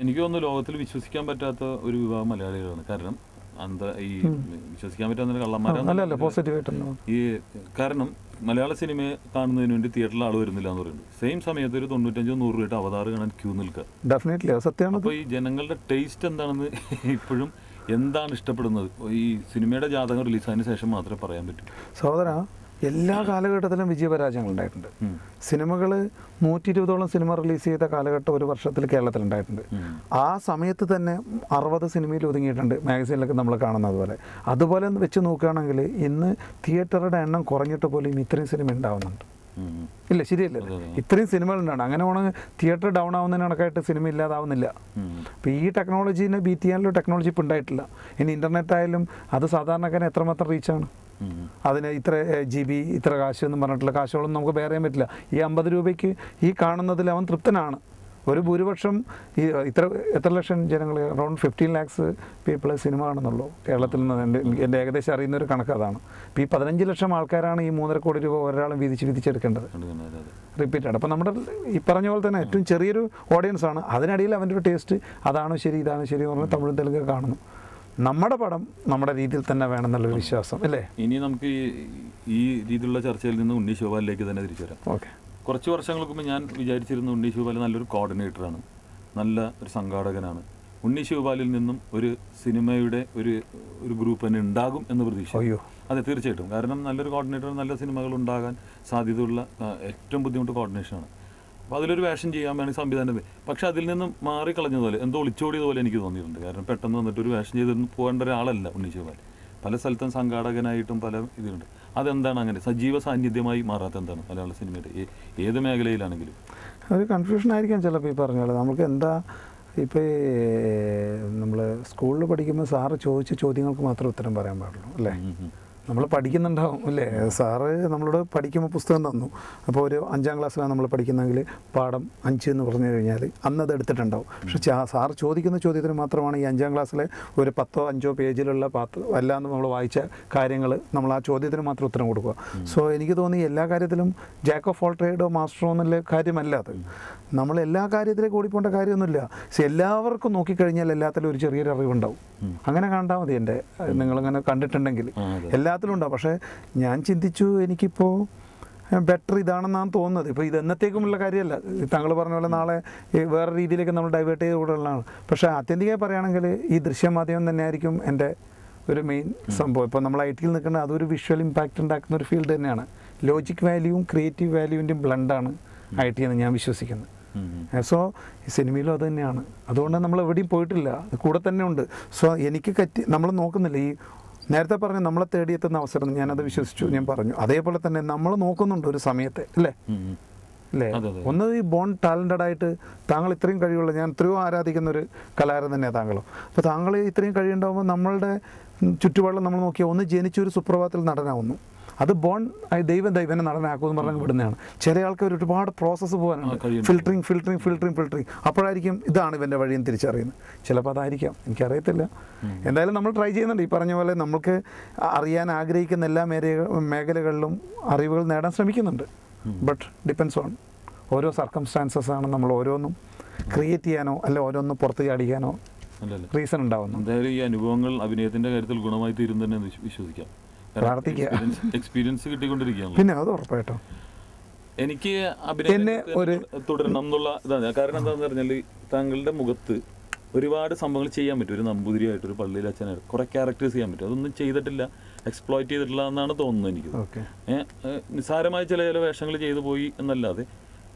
എനിക്ക് തോന്നുന്നു ലോകത്തിൽ വിശ്വസിക്കാൻ പറ്റാത്ത ഒരു വിഭാഗം മലയാളികളാണ്. കാരണം ഈ വിശ്വസിക്കാൻ പറ്റാത്ത കള്ളന്മാരാണ് ഈ. കാരണം മലയാള സിനിമയെ കാണുന്നതിന് വേണ്ടി തിയേറ്ററിൽ ആൾ വരുന്നില്ല എന്ന് പറയുന്നത്. സെയിം സമയത്ത് ഒരു 95-100 രൂപ അവതാർ കാണാൻ ക്യൂ നിൽക്കുക. ഡെഫിനറ്റ്ലി സത്യമാണ്. അപ്പോൾ ഈ ജനങ്ങളുടെ ടേസ്റ്റ് എന്താണെന്ന് ഇപ്പോഴും എന്താണ് ഇഷ്ടപ്പെടുന്നത് ഈ സിനിമയുടെ ജാതകം റിലീസായതിനു ശേഷം മാത്രമേ പറയാൻ പറ്റൂ. സഹോദര, എല്ലാ കാലഘട്ടത്തിലും വിജയപരാജയങ്ങൾ ഉണ്ടായിട്ടുണ്ട്. സിനിമകൾ 120ഓളം സിനിമ റിലീസ് ചെയ്ത കാലഘട്ടം ഒരു വർഷത്തിൽ കേരളത്തിലുണ്ടായിട്ടുണ്ട്. ആ സമയത്ത് തന്നെ 60 സിനിമയിൽ ഒതുങ്ങിയിട്ടുണ്ട്, മാഗസീനിലൊക്കെ നമ്മൾ കാണുന്നത് പോലെ. അതുപോലെ വെച്ച് നോക്കുകയാണെങ്കിൽ ഇന്ന് തിയേറ്ററുടെ എണ്ണം കുറഞ്ഞിട്ട് പോലും ഇത്രയും സിനിമ ഉണ്ടാവുന്നുണ്ട്. ഇല്ല, ശരിയല്ലേ? ഇത്രയും സിനിമകളുണ്ടാണ്. അങ്ങനെ വേണമെങ്കിൽ തിയേറ്റർ ഡൗൺ ആവുന്നതിന് കണക്കായിട്ട് സിനിമ ഇല്ലാതാവുന്നില്ല. അപ്പോൾ ഈ ടെക്നോളജീനെ ബീറ്റ് ചെയ്യാനുള്ള ടെക്നോളജി ഇപ്പോൾ ഉണ്ടായിട്ടില്ല. ഇനി ഇൻ്റർനെറ്റ് ആയാലും അത് സാധാരണക്കാരൻ എത്രമാത്രം റീച്ചാണ്. അതിന് ഇത്ര GB ഇത്ര കാശ് എന്ന് പറഞ്ഞിട്ടുള്ള കാശുകളൊന്നും നമുക്ക് ബെയർ ചെയ്യാൻ പറ്റില്ല. ഈ 50 രൂപയ്ക്ക് ഈ കാണുന്നതിൽ അവൻ തൃപ്തനാണ്. ഒരു ഭൂരിപക്ഷം ഈ എത്ര ലക്ഷം ജനങ്ങൾ, അറൗണ്ട് 15 lakhs പീപ്പിൾ സിനിമ കാണുന്നുള്ളൂ കേരളത്തിൽ നിന്ന്. എൻ്റെ ഏകദേശം അറിയുന്നൊരു കണക്ക് അതാണ്. ഇപ്പോൾ ഈ 15 ലക്ഷം ആൾക്കാരാണ് ഈ 3.5 കോടി രൂപ ഒരാളും വിധിച്ചെടുക്കേണ്ടത് റിപ്പീറ്റഡ്. അപ്പോൾ നമ്മുടെ ഈ പറഞ്ഞ പോലെ തന്നെ ഏറ്റവും ചെറിയൊരു ഓഡിയൻസ് ആണ്. അതിനിടയിൽ അവൻ്റെ ഒരു ടേസ്റ്റ് അതാണോ ശരി ഇതാണ് ശരി എന്ന് പറഞ്ഞാൽ തമിഴ് തെലുങ്ക് കാണുന്നു. നമ്മുടെ പടം നമ്മുടെ രീതിയിൽ തന്നെ വേണമെന്നുള്ളൊരു വിശ്വാസം അല്ലേ. ഇനി നമുക്ക് ഈ രീതിയിലുള്ള ചർച്ചയിൽ നിന്ന് ഉണ്ണി ശിവപാലിലേക്ക് തന്നെ തിരിച്ചു വരാം. ഓക്കെ. കുറച്ച് വർഷങ്ങൾക്ക് മുമ്പ് ഞാൻ വിചാരിച്ചിരുന്ന ഉണ്ണി ശിവപാൽ നല്ലൊരു കോർഡിനേറ്ററാണ്, നല്ല ഒരു സംഘാടകനാണ്. ഉണ്ണി ശിവപാലിൽ നിന്നും ഒരു സിനിമയുടെ ഒരു ഗ്രൂപ്പ് തന്നെ ഉണ്ടാകും എന്ന് പ്രതീക്ഷിച്ചു. അതെ, തീർച്ചയായിട്ടും. കാരണം നല്ലൊരു കോർഡിനേറ്റർ, നല്ല സിനിമകൾ ഉണ്ടാകാൻ സാധ്യതയുള്ള ഏറ്റവും ബുദ്ധിമുട്ട് കോർഡിനേഷനാണ്. അപ്പോൾ അതിലൊരു വേഷം ചെയ്യാൻ വേണമെങ്കിൽ സംവിധാനം. പക്ഷേ അതിൽ നിന്നും മാറിക്കളഞ്ഞതുപോലെ എന്തോ ഒളിച്ചോടിയതുപോലെ എനിക്ക് തോന്നിയിട്ടുണ്ട്. കാരണം പെട്ടെന്ന് വന്നിട്ട് ഒരു വേഷം ചെയ്ത് പോകേണ്ട ഒരാളല്ല ഉണ്ണി ശിവപാൽ. പല സ്ഥലത്തും സംഘാടകനായിട്ടും പല ഇതുണ്ട്. അതെന്താണ് അങ്ങനെ സജീവ സാന്നിധ്യമായി മാറാത്ത എന്താണ് മലയാള സിനിമയുടെ ഏത് മേഖലയിലാണെങ്കിലും? ഒരു കൺഫ്യൂഷൻ ആയിരിക്കാം ചിലപ്പോൾ ഈ പറഞ്ഞ പോലെ. നമുക്ക് എന്താ ഇപ്പോൾ നമ്മൾ സ്കൂളിൽ പഠിക്കുമ്പോൾ സാറ് ചോദിച്ച ചോദ്യങ്ങൾക്ക് മാത്രമേ ഉത്തരം പറയാൻ പാടുള്ളൂ അല്ലേ. നമ്മൾ പഠിക്കുന്നുണ്ടാവും അല്ലേ. സാറ് നമ്മളോട് പഠിക്കുമ്പോൾ പുസ്തകം തന്നു. അപ്പോൾ ഒരു 5ാം ക്ലാസ്സിലാണ് നമ്മൾ പഠിക്കുന്നതെങ്കിൽ പാഠം 5 എന്ന് പറഞ്ഞു കഴിഞ്ഞാൽ അന്നത് എടുത്തിട്ടുണ്ടാവും. പക്ഷെ സാറ് ചോദിക്കുന്ന ചോദ്യത്തിന് മാത്രമാണ് ഈ 5ാം ക്ലാസ്സിലെ ഒരു 10ഓ 5ഓ പേജിലുള്ള അല്ലാന്ന് നമ്മൾ വായിച്ച കാര്യങ്ങൾ നമ്മൾ ആ ചോദ്യത്തിന് മാത്രം ഉത്തരം കൊടുക്കുക. സോ എനിക്ക് തോന്നി എല്ലാ കാര്യത്തിലും ജാക്ക് ഓഫ് ഓൾ ട്രേഡോ മാസ്റ്ററോ എന്നുള്ള കാര്യമല്ല അത്. നമ്മൾ എല്ലാ കാര്യത്തിലേക്ക് ഓടിപ്പോണ്ട കാര്യമൊന്നുമില്ല. എല്ലാവർക്കും നോക്കിക്കഴിഞ്ഞാൽ എല്ലാത്തിലും ഒരു ചെറിയൊരു അറിവുണ്ടാവും. അങ്ങനെ കണ്ടാൽ മതി. എൻ്റെ നിങ്ങളിങ്ങനെ കണ്ടിട്ടുണ്ടെങ്കിൽ എല്ലാത്തിലും ഉണ്ടാവും. പക്ഷേ ഞാൻ ചിന്തിച്ചു എനിക്കിപ്പോൾ ബെറ്റർ ഇതാണെന്നാണ് തോന്നുന്നത്. ഇപ്പോൾ ഇത് എന്നത്തേക്കുമുള്ള കാര്യമല്ല. താങ്കൾ പറഞ്ഞ പോലെ നാളെ വേറെ രീതിയിലേക്ക് നമ്മൾ ഡൈവേർട്ട് ചെയ്ത് കൂടുതലുള്ളതാണ്. പക്ഷേ ആത്യന്തികമായി പറയുകയാണെങ്കിൽ ഈ ദൃശ്യമാധ്യമം തന്നെയായിരിക്കും എൻ്റെ ഒരു മെയിൻ സംഭവം. ഇപ്പോൾ നമ്മൾ IT യിൽ നിൽക്കുന്ന അതൊരു വിഷ്വൽ ഇമ്പാക്റ്റ് ഉണ്ടാക്കുന്ന ഒരു ഫീൽഡ് തന്നെയാണ്. ലോജിക് വാല്യൂവും ക്രിയേറ്റീവ് വാല്യൂവിൻ്റെയും ബ്ലണ്ടാണ് IT എന്ന് ഞാൻ വിശ്വസിക്കുന്നത്. സോ സിനിമയിലും അത് തന്നെയാണ്. അതുകൊണ്ട് നമ്മൾ എവിടെയും പോയിട്ടില്ല, കൂടെ തന്നെ ഉണ്ട്. സോ എനിക്ക് നമ്മൾ നോക്കുന്നില്ല. ഈ നേരത്തെ പറഞ്ഞ നമ്മളെ തേടിയെത്തുന്ന അവസരം ഞാനത് വിശ്വസിച്ചു, ഞാൻ പറഞ്ഞു. അതേപോലെ തന്നെ നമ്മൾ നോക്കുന്നുണ്ട് ഒരു സമയത്തെ അല്ലേ. ഒന്ന് ഈ ബോൺ ടാലൻറ്റഡ് ആയിട്ട് താങ്കൾ ഇത്രയും കഴിവുള്ള, ഞാൻ എത്രയോ ആരാധിക്കുന്ന ഒരു കലാകാരൻ തന്നെയാണ് താങ്കളും. അപ്പോൾ താങ്കൾ ഇത്രയും കഴിവുണ്ടാകുമ്പോൾ നമ്മളുടെ ചുറ്റുപാടിൽ നമ്മൾ നോക്കിയാൽ ഒന്ന് ജനിച്ചൊരു സുപ്രഭാതത്തിൽ നടനാവുന്നു. അത് ബോൺ ദൈവനെ നടനാക്കുമെന്ന് പറഞ്ഞാൽ വിടുന്നതാണ്. ചില ആൾക്കാർ ഒരുപാട് പ്രോസസ്സ് പോകാനുണ്ട്. ഫിൽറ്ററിങ് അപ്പോഴായിരിക്കും ഇതാണ് ഇവൻ്റെ വഴിയെന്ന് തിരിച്ചറിയുന്നത്. ചിലപ്പോൾ അതായിരിക്കാം, എനിക്കറിയത്തില്ല. എന്തായാലും നമ്മൾ ട്രൈ ചെയ്യുന്നുണ്ട്. ഈ പറഞ്ഞ പോലെ നമുക്ക് അറിയാൻ ആഗ്രഹിക്കുന്ന എല്ലാ മേഖലകളിലും അറിവുകൾ നേടാൻ ശ്രമിക്കുന്നുണ്ട്. ബട്ട് ഡിപ്പെൻസ് ഓൺ ഓരോ സർക്കംസ്റ്റാൻസസ് ആണ് നമ്മൾ ഓരോന്നും ക്രിയേറ്റ് ചെയ്യാനോ അല്ല ഓരോന്നും പുറത്ത് ചാടിക്കാനോ റീസൺ ഉണ്ടാവുന്നു. എന്തായാലും ഈ അനുഭവങ്ങൾ അഭിനയത്തിൻ്റെ കാര്യത്തിൽ ഗുണമായി തീരും തന്നെ വിശ്വസിക്കാം. എക്സ്പീരിയൻസ് കിട്ടിക്കൊണ്ടിരിക്കുകയാണ്. പിന്നെ അത് ഉറപ്പായിട്ടും എനിക്ക് അഭിനയം തുടരണം എന്നുള്ള ഇതാണ്. കാരണം എന്താണെന്ന് പറഞ്ഞാൽ താങ്കളുടെ മുഖത്ത് ഒരുപാട് സംഭവങ്ങൾ ചെയ്യാൻ പറ്റും. ഒരു നമ്പൂതിരിയായിട്ട്, ഒരു പള്ളിയിൽ അച്ഛനായിട്ട് കുറേ ക്യാരക്ടേഴ്സ് ചെയ്യാൻ പറ്റും. അതൊന്നും ചെയ്തിട്ടില്ല, എക്സ്പ്ലോയിറ്റ് ചെയ്തിട്ടില്ല എന്നാണ് തോന്നുന്നത് എനിക്ക്. നിസ്സാരമായ ചില വേഷങ്ങൾ ചെയ്തു പോയി എന്നല്ലാതെ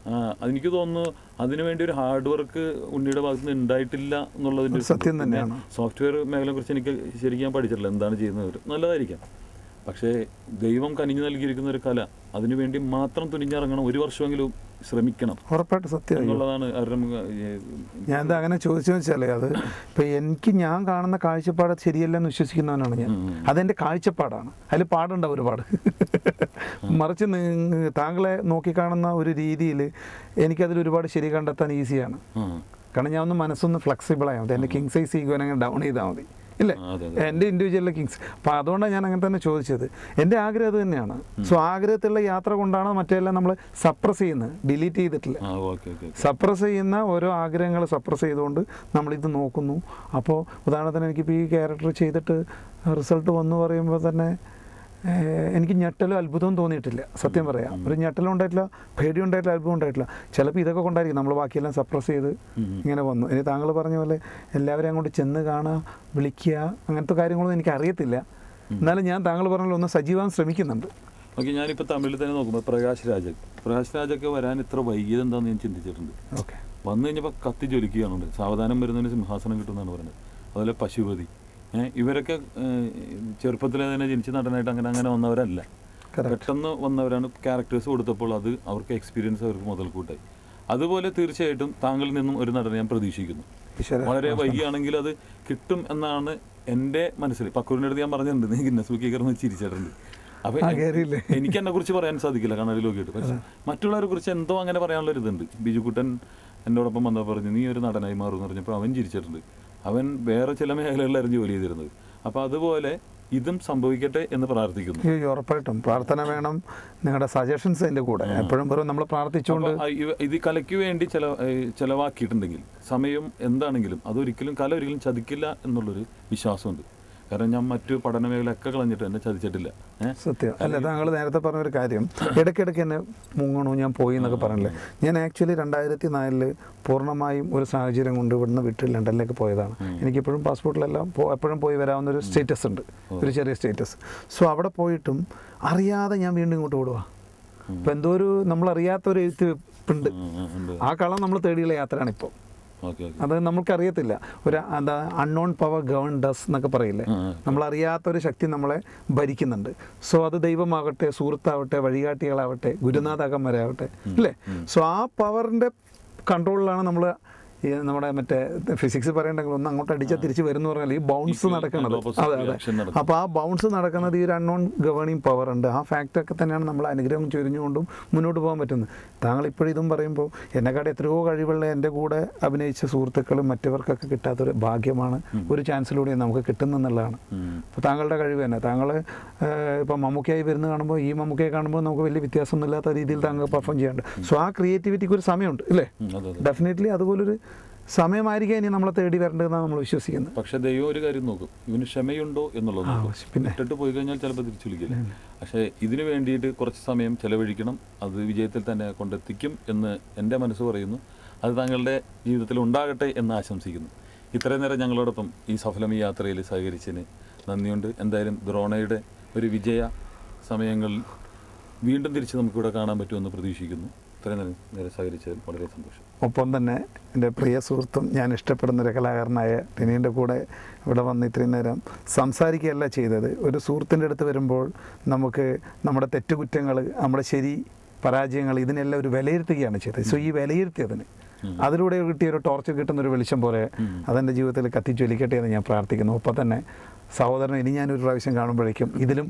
എനിക്ക് തോന്നുന്നു അതിനുവേണ്ടി ഒരു ഹാർഡ് വർക്ക് ഉണ്ണിയുടെ ഭാഗത്ത് നിന്ന് ഉണ്ടായിട്ടില്ല എന്നുള്ളതിൻ്റെ സത്യം തന്നെയാണ്. സോഫ്റ്റ്വെയർ മേഖലയെ കുറിച്ച് എനിക്ക് ശരിക്കും പഠിച്ചിട്ടില്ല. എന്താണ് ചെയ്യുന്നത് നല്ലതായിരിക്കാം, പക്ഷേ ദൈവം കനിഞ്ഞു നൽകിയിരിക്കുന്ന ഒരു കല, അതിനുവേണ്ടി മാത്രം തുനിഞ്ഞിറങ്ങണം. ഒരു വർഷമെങ്കിലും ശ്രമിക്കണം. ഉറപ്പായിട്ട് സത്യം എന്നുള്ളതാണ് ഞാൻ എന്താ അങ്ങനെ ചോദിച്ചു വെച്ചാലേ, അത് ഇപ്പം ഞാൻ കാണുന്ന കാഴ്ചപ്പാട് ശരിയല്ലെന്ന് വിശ്വസിക്കുന്നവനാണ് ഞാൻ. അതെൻ്റെ കാഴ്ചപ്പാടാണ്. അതിൽ പാടുണ്ടാവും ഒരുപാട്. മറിച്ച് താങ്കളെ നോക്കിക്കാണുന്ന ഒരു രീതിയിൽ എനിക്കതിൽ ഒരുപാട് ശരി കണ്ടെത്താൻ ഈസിയാണ്. കാരണം ഞാൻ ഒന്ന് മനസ്സൊന്ന് ഫ്ലെക്സിബിൾ ആയാൽ മതി. എൻ്റെ കിങ് സൈസ് ഈഗോനെ ഡൗൺ ചെയ്താൽ മതി. ഇല്ലേ, എൻ്റെ ഇൻഡിവിജ്വൽ കിങ്സ്. അപ്പോൾ അതുകൊണ്ടാണ് ഞാൻ അങ്ങനെ തന്നെ ചോദിച്ചത്. എൻ്റെ ആഗ്രഹം അത് തന്നെയാണ്. സോ ആഗ്രഹത്തിലുള്ള യാത്ര കൊണ്ടാണ് മറ്റെല്ലാം നമ്മൾ സപ്രസ് ചെയ്യുന്നത്, ഡിലീറ്റ് ചെയ്തിട്ടില്ല. സപ്രസ് ചെയ്യുന്ന ഓരോ ആഗ്രഹങ്ങൾ സപ്രസ് ചെയ്തുകൊണ്ട് നമ്മളിത് നോക്കുന്നു. അപ്പോൾ ഉദാഹരണത്തിന് എനിക്കിപ്പോൾ ഈ ക്യാരക്ടർ ചെയ്തിട്ട് റിസൾട്ട് വന്നു പറയുമ്പോൾ തന്നെ എനിക്ക് ഞെട്ടലും അത്ഭുതവും തോന്നിയിട്ടില്ല. സത്യം പറയാം, ഒരു ഞെട്ടലും ഉണ്ടായിട്ടില്ല, പേടി ഉണ്ടായിട്ടില്ല, അത്ഭുതം ഉണ്ടായിട്ടില്ല. ചിലപ്പോൾ ഇതൊക്കെ കൊണ്ടായിരിക്കും നമ്മൾ ബാക്കിയെല്ലാം സപ്രസ് ചെയ്ത് ഇങ്ങനെ വന്നു. ഇനി താങ്കൾ പറഞ്ഞ പോലെ എല്ലാവരെയും അങ്ങോട്ട് ചെന്ന് കാണുക, വിളിക്കുക, അങ്ങനത്തെ കാര്യങ്ങളൊന്നും എനിക്ക് അറിയത്തില്ല. എന്നാലും ഞാൻ താങ്കൾ പറഞ്ഞ ഒന്ന് സജീവം ശ്രമിക്കുന്നുണ്ട്. ഓക്കെ, ഞാനിപ്പോൾ തമിഴിൽ തന്നെ നോക്കുമ്പോൾ പ്രകാശ് രാജൊക്കെ വരാൻ ഇത്ര വൈകിയത് എന്താണെന്ന് ഞാൻ ചിന്തിച്ചിട്ടുണ്ട്. ഓക്കെ, വന്നു കഴിഞ്ഞപ്പോൾ കത്തി ജ്വലിക്കുകയാണുണ്ട്. സാവധാനം വരുന്നതിന് സിംഹാസനം കിട്ടുമെന്നാണ് പറയുന്നത്. അതുപോലെ പശുപതി, ഇവരൊക്കെ ചെറുപ്പത്തിലെ തന്നെ ജനിച്ച നടനായിട്ട് അങ്ങനെ വന്നവരല്ല, പെട്ടെന്ന് വന്നവരാണ്. ക്യാരക്ടേഴ്സ് കൊടുത്തപ്പോൾ അത് അവർക്ക് എക്സ്പീരിയൻസ് അവർക്ക് മുതൽക്കൂട്ടായി. അതുപോലെ തീർച്ചയായിട്ടും താങ്കളിൽ നിന്നും ഒരു നടനെ ഞാൻ പ്രതീക്ഷിക്കുന്നു. വളരെ വൈകിയാണെങ്കിൽ അത് കിട്ടും എന്നാണ് എൻ്റെ മനസ്സിൽ. പക്കൂരിൻ്റെ അടുത്ത് ഞാൻ പറഞ്ഞിട്ടുണ്ട്, നീ ഗിന്നസ് ബുക്കിൽ കയറുന്ന ചിരിച്ചിട്ടുണ്ട്. അപ്പോൾ എനിക്ക് എന്നെ കുറിച്ച് പറയാൻ സാധിക്കില്ല കണ്ണാടി നോക്കിയിട്ട്. പക്ഷേ മറ്റുള്ളവരെ കുറിച്ച് എന്തോ അങ്ങനെ പറയാനുള്ള ഒരു ഇതുണ്ട്. ബിജുക്കുട്ടൻ എന്നോടൊപ്പം വന്നപ്പോൾ പറഞ്ഞു നീ ഒരു നടനായി മാറും എന്ന് പറഞ്ഞപ്പോൾ അവൻ ചിരിച്ചിട്ടുണ്ട്. അവൻ വേറെ ചില മേഖലകളിലായിരുന്നു ജോലി ചെയ്തിരുന്നത്. അപ്പോൾ അതുപോലെ ഇതും സംഭവിക്കട്ടെ എന്ന് പ്രാർത്ഥിക്കുന്നു. ഉറപ്പായിട്ടും പ്രാർത്ഥന വേണം, നിങ്ങളുടെ സജഷൻസ് എൻ്റെ കൂടെ എപ്പോഴും വെറും നമ്മൾ പ്രാർത്ഥിച്ചുകൊണ്ട്. ഇത് കലയ്ക്ക് വേണ്ടി ചിലവാക്കിയിട്ടുണ്ടെങ്കിൽ സമയം എന്താണെങ്കിലും അതൊരിക്കലും കല ഒരിക്കലും ചതിക്കില്ല എന്നുള്ളൊരു വിശ്വാസമുണ്ട്. കാരണം ഞാൻ മറ്റു പഠന മേഖലയൊക്കെ കളഞ്ഞിട്ട് എന്നെ ചതിച്ചിട്ടില്ല. സത്യം അല്ല, താങ്കൾ നേരത്തെ പറഞ്ഞൊരു കാര്യം, ഇടയ്ക്കിടയ്ക്ക് എന്നെ മുങ്ങണു ഞാൻ പോയി എന്നൊക്കെ പറഞ്ഞില്ലേ. ഞാൻ ആക്ച്വലി 2004 പൂർണ്ണമായും ഒരു സാഹചര്യം കൊണ്ട് ഇവിടുന്ന് വിട്ട് ലണ്ടനിലേക്ക് പോയതാണ്. എനിക്കിപ്പോഴും പാസ്പോർട്ടിലെല്ലാം എപ്പോഴും പോയി വരാവുന്നൊരു സ്റ്റേറ്റസ് ഉണ്ട്, ഒരു ചെറിയ സ്റ്റേറ്റസ്. സോ അവിടെ പോയിട്ടും അറിയാതെ ഞാൻ വീണ്ടും ഇങ്ങോട്ട് വിടുക. അപ്പോൾ എന്തോ ഒരു നമ്മളറിയാത്തൊരു എഴുത്തുണ്ട്. ആ കളം നമ്മൾ തേടിയുള്ള യാത്രയാണ് ഇപ്പോൾ. അത് നമുക്കറിയത്തില്ല. ഒരു എന്താ അൺനോൺ പവർ ഗവൺ ഡസ് എന്നൊക്കെ പറയില്ലേ, നമ്മളറിയാത്തൊരു ശക്തി നമ്മളെ ഭരിക്കുന്നുണ്ട്. സോ അത് ദൈവമാകട്ടെ, സുഹൃത്താവട്ടെ, വഴികാട്ടികളാവട്ടെ, ഗുരുനാഥകന്മാരാവട്ടെ, അല്ലേ. സോ ആ പവറിൻ്റെ കൺട്രോളിലാണ് നമ്മൾ നമ്മുടെ മറ്റേ ഫിസിക്സ് പറയണ്ടെങ്കിൽ ഒന്ന് അങ്ങോട്ട് അടിച്ചാൽ തിരിച്ച് വരുന്ന പറഞ്ഞാൽ ഈ ബൗൺസ് നടക്കുന്നത്. അതെ അതെ. അപ്പോൾ ആ ബൗൺസ് നടക്കുന്നത് ഈ ഒരു അൺനോൺ ഗവേണിംഗ് പവർ ഉണ്ട്. ആ ഫാക്ടറൊക്കെ തന്നെയാണ് നമ്മൾ അനുഗ്രഹം ചൊരിഞ്ഞുകൊണ്ടും മുന്നോട്ട് പോകാൻ പറ്റുന്നത്. താങ്കൾ ഇപ്പോഴും ഇതും പറയുമ്പോൾ എന്നെക്കാട് എത്രയോ കഴിവുള്ള എൻ്റെ കൂടെ അഭിനയിച്ച സുഹൃത്തുക്കളും മറ്റവർക്കൊക്കെ കിട്ടാത്തൊരു ഭാഗ്യമാണ്, ഒരു ചാൻസിലൂടെ നമുക്ക് കിട്ടുന്നെന്നുള്ളതാണ്. അപ്പോൾ താങ്കളുടെ കഴിവ് തന്നെ, താങ്കൾ ഇപ്പം മമ്മൂക്കയായി വരുന്ന കാണുമ്പോൾ ഈ മമ്മൂക്കയെ കാണുമ്പോൾ നമുക്ക് വലിയ വ്യത്യാസമൊന്നുമില്ലാത്ത രീതിയിൽ താങ്കൾ പെർഫോം ചെയ്യാറുണ്ട്. സോ ആ ക്രിയേറ്റിവിറ്റിക്ക് ഒരു സമയമുണ്ട് അല്ലേ, ഡെഫിനറ്റ്ലി. അതുപോലൊരു സമയമായിരിക്കും ഇനി നമ്മളെ തേടി വരേണ്ടതെന്നാണ് നമ്മൾ വിശ്വസിക്കുന്നത്. പക്ഷേ ദൈവം ഒരു കാര്യം നോക്കും, ഇവന് ക്ഷമയുണ്ടോ എന്നുള്ളത്. പിന്നെ ഇട്ടിട്ട് പോയി കഴിഞ്ഞാൽ ചിലപ്പോൾ തിരിച്ചു വിളിക്കില്ല. പക്ഷേ ഇതിനു വേണ്ടിയിട്ട് കുറച്ച് സമയം ചെലവഴിക്കണം, അത് വിജയത്തിൽ തന്നെ കൊണ്ടെത്തിക്കും എന്ന് എൻ്റെ മനസ്സ് പറയുന്നു. അത് താങ്കളുടെ ജീവിതത്തിൽ ഉണ്ടാകട്ടെ എന്ന് ആശംസിക്കുന്നു. ഇത്രയും നേരം ഞങ്ങളോടൊപ്പം ഈ സഫലം ഈ യാത്രയിൽ സഹകരിച്ചതിന് നന്ദിയുണ്ട്. എന്തായാലും ദ്രോണയുടെ ഒരു വിജയ സമയങ്ങളിൽ വീണ്ടും തിരിച്ച് നമുക്കിവിടെ കാണാൻ പറ്റുമെന്ന് പ്രതീക്ഷിക്കുന്നു. ഇത്രയും നേരം സഹകരിച്ചതിൽ വളരെ സന്തോഷം. ഒപ്പം തന്നെ എൻ്റെ പ്രിയ സുഹൃത്തും ഞാൻ ഇഷ്ടപ്പെടുന്നൊരു കലാകാരനായ ടിനീൻ്റെ കൂടെ ഇവിടെ വന്ന് ഇത്രയും നേരം സംസാരിക്കുകയല്ല ചെയ്തത്. ഒരു സുഹൃത്തിൻ്റെ അടുത്ത് വരുമ്പോൾ നമുക്ക് നമ്മുടെ തെറ്റുകുറ്റങ്ങൾ, നമ്മുടെ ശരി പരാജയങ്ങൾ, ഇതിനെല്ലാം ഒരു വിലയിരുത്തുകയാണ് ചെയ്തത്. സോ ഈ വിലയിരുത്തിയതിന് അതിലൂടെ കിട്ടിയൊരു ടോർച്ച് കിട്ടുന്നൊരു വെളിച്ചം പോലെ അതെൻ്റെ ജീവിതത്തിൽ കത്തിച്ചൊലിക്കട്ടെ എന്ന് ഞാൻ പ്രാർത്ഥിക്കുന്നു. ഒപ്പം തന്നെ സഹോദരൻ ഇനി ഞാനൊരു പ്രാവശ്യം കാണുമ്പോഴേക്കും ഇതിലും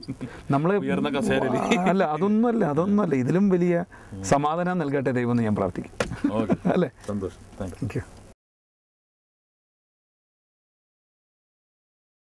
നമ്മൾ അല്ല അതൊന്നുമല്ല ഇതിലും വലിയ സമാധാനം നൽകട്ടെ ദൈവം എന്ന് ഞാൻ പ്രാർത്ഥിക്കും. അല്ലേ, സന്തോഷം. Thank you.